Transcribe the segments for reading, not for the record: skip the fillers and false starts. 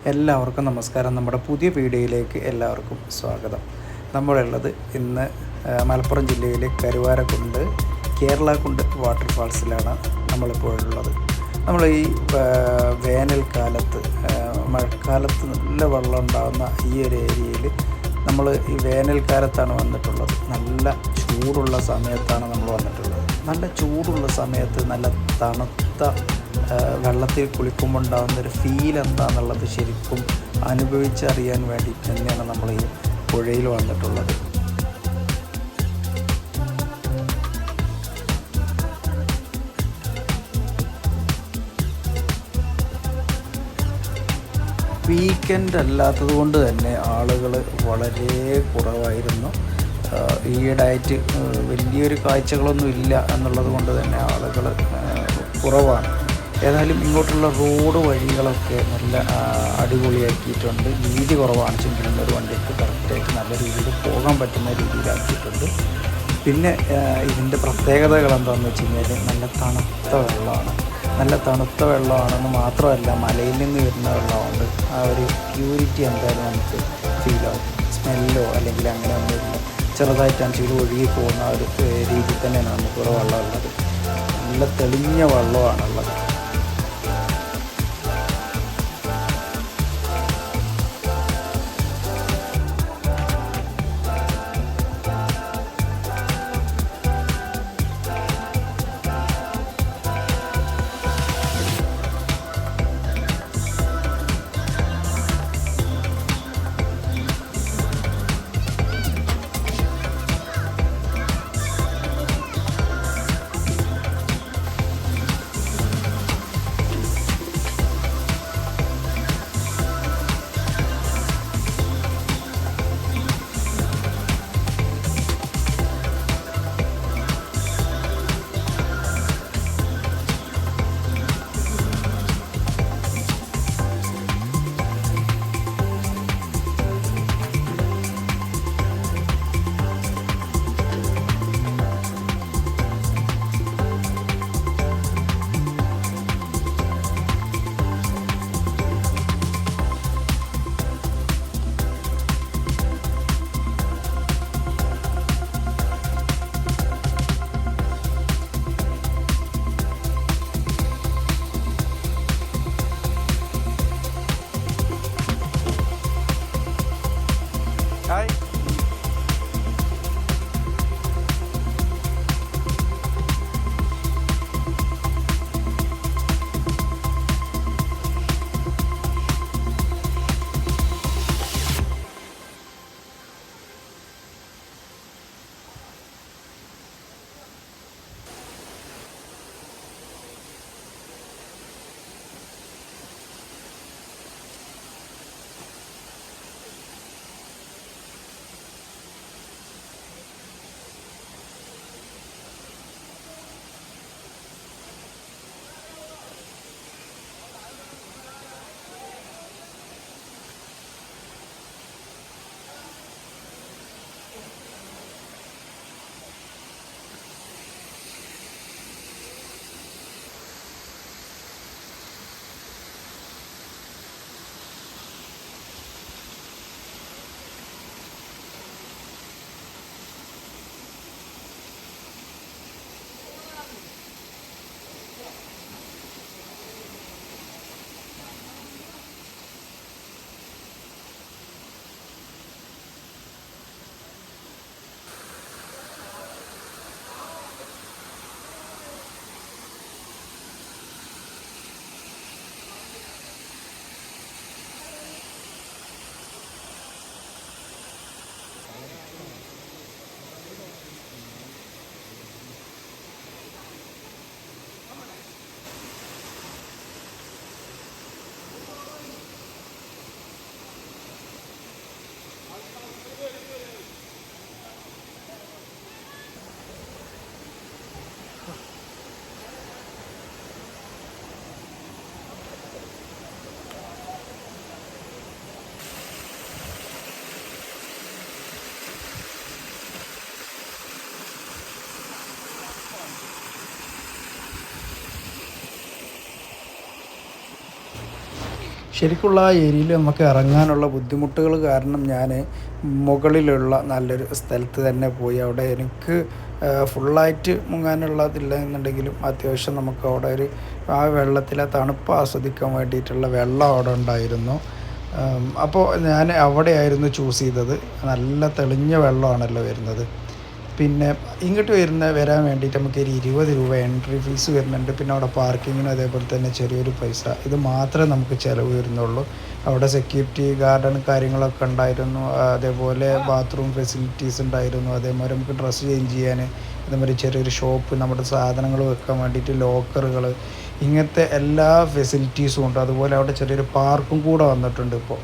എല്ലാവർക്കും നമസ്കാരം. നമ്മുടെ പുതിയ വീഡിയോയിലേക്ക് എല്ലാവർക്കും സ്വാഗതം. നമ്മളുള്ളത് ഇന്ന് മലപ്പുറം ജില്ലയിലെ കരുവാരക്കുണ്ട് കേരളക്കുണ്ട് വാട്ടർഫാൾസിലാണ് നമ്മളിപ്പോൾ ഉള്ളത്. നമ്മൾ ഈ വേനൽക്കാലത്ത് മഴക്കാലത്ത് നല്ല വെള്ളം ഉണ്ടാകുന്ന ഈ ഒരു ഏരിയയിൽ നമ്മൾ ഈ വേനൽക്കാലത്താണ് വന്നിട്ടുള്ളത്. നല്ല ചൂടുള്ള സമയത്താണ് നമ്മൾ വന്നിട്ടുള്ളത്. നല്ല ചൂടുള്ള സമയത്ത് നല്ല തണുത്ത വെള്ളത്തിൽ കുളിക്കുമ്പോൾ ഉണ്ടാകുന്നൊരു ഫീൽ എന്താണെന്നുള്ളത് ശരിക്കും അനുഭവിച്ചറിയാൻ വേണ്ടി തന്നെയാണ് നമ്മൾ ഈ പുഴയിൽ വന്നിട്ടുള്ളത്. വീക്കെൻഡ് അല്ലാത്തത് കൊണ്ട് തന്നെ ആളുകൾ വളരെ കുറവായിരുന്നു. ഈയിടെയായിട്ട് വലിയൊരു കാഴ്ചകളൊന്നും ഇല്ല എന്നുള്ളത് കൊണ്ട് തന്നെ ആളുകൾ കുറവാണ്. ഏതായാലും ഇങ്ങോട്ടുള്ള റോഡ് വഴികളൊക്കെ നല്ല അടിപൊളിയാക്കിയിട്ടുണ്ട്. വീതി കുറവാണെങ്കിലും ഒരു വണ്ടിക്ക് കറക്റ്റായിട്ട് നല്ല രീതിയിൽ പോകാൻ പറ്റുന്ന രീതിയിലാക്കിയിട്ടുണ്ട്. പിന്നെ ഇതിൻ്റെ പ്രത്യേകതകൾ എന്താണെന്ന് വെച്ച് കഴിഞ്ഞാൽ നല്ല തണുത്ത വെള്ളമാണ്. നല്ല തണുത്ത വെള്ളമാണെന്ന് മാത്രമല്ല, മലയിൽ നിന്ന് വരുന്ന വെള്ളമുണ്ട്. ആ ഒരു പ്യൂരിറ്റി എന്തായാലും നമുക്ക് ഫീലാവും. സ്മെല്ലോ അല്ലെങ്കിൽ അങ്ങനെ ഒന്നുമില്ല. ചെറുതായിട്ടാണ് ചെയ്ത് ഒഴുകി പോകുന്ന ഒരു രീതിയിൽ തന്നെയാണ് നമുക്കിവിടെ വെള്ളമുള്ളത്. നല്ല തെളിഞ്ഞ വെള്ളമാണുള്ളത്. ശരിക്കുള്ള ആ ഏരിയയിൽ നമുക്ക് ഇറങ്ങാനുള്ള ബുദ്ധിമുട്ടുകൾ കാരണം ഞാൻ മുകളിലുള്ള നല്ലൊരു സ്ഥലത്ത് തന്നെ പോയി. അവിടെ എനിക്ക് ഫുള്ളായിട്ട് മുങ്ങാനുള്ളതില്ല എന്നുണ്ടെങ്കിലും അത്യാവശ്യം നമുക്ക് അവിടെ ആ വെള്ളത്തിലെ തണുപ്പ് ആസ്വദിക്കാൻ വേണ്ടിയിട്ടുള്ള വെള്ളം അവിടെ ഉണ്ടായിരുന്നു. അപ്പോൾ ഞാൻ അവിടെയായിരുന്നു ചൂസ് ചെയ്തത്. നല്ല തെളിഞ്ഞ വെള്ളമാണല്ലോ വരുന്നത്. പിന്നെ ഇങ്ങോട്ട് വരാൻ വേണ്ടിയിട്ട് നമുക്കൊരു 20 രൂപ എൻട്രി ഫീസ് വരുന്നുണ്ട്. പിന്നെ അവിടെ പാർക്കിങ്ങിനും അതേപോലെ തന്നെ ചെറിയൊരു പൈസ, ഇത് മാത്രമേ നമുക്ക് ചിലവ് വരുന്നുള്ളൂ. അവിടെ സെക്യൂരിറ്റി ഗാർഡൻ കാര്യങ്ങളൊക്കെ ഉണ്ടായിരുന്നു. അതേപോലെ ബാത്റൂം ഫെസിലിറ്റീസ് ഉണ്ടായിരുന്നു. അതേമാതിരി നമുക്ക് ഡ്രസ്സ് ചേഞ്ച് ചെയ്യാൻ, അതേമാതിരി ചെറിയൊരു ഷോപ്പ്, നമ്മുടെ സാധനങ്ങൾ വെക്കാൻ വേണ്ടിയിട്ട് ലോക്കറുകൾ, ഇങ്ങനത്തെ എല്ലാ ഫെസിലിറ്റീസും ഉണ്ട്. അതുപോലെ അവിടെ ചെറിയൊരു പാർക്കും കൂടെ വന്നിട്ടുണ്ട് ഇപ്പോൾ.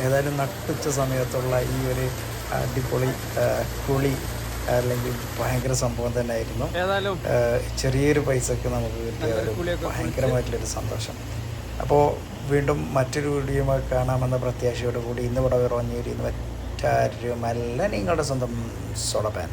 ഏതായാലും നട്ടുച്ച സമയത്തുള്ള ഈ ഒരു അടിപൊളി കുളി അല്ലെങ്കിൽ ഭയങ്കര സംഭവം തന്നെ ആയിരുന്നു. ചെറിയൊരു പൈസക്ക് നമുക്ക് കിട്ടിയ ഒരു ഭയങ്കരമായിട്ടുള്ളൊരു സന്തോഷം. അപ്പോൾ വീണ്ടും മറ്റൊരു വീഡിയോയുമായി കാണാമെന്ന പ്രത്യാശയോട് കൂടി ഇന്നിവിടെ ഇറങ്ങിയിരിക്കുന്ന മറ്റാരുമല്ല, നിങ്ങളുടെ സ്വന്തം സോളപ്പാൻ.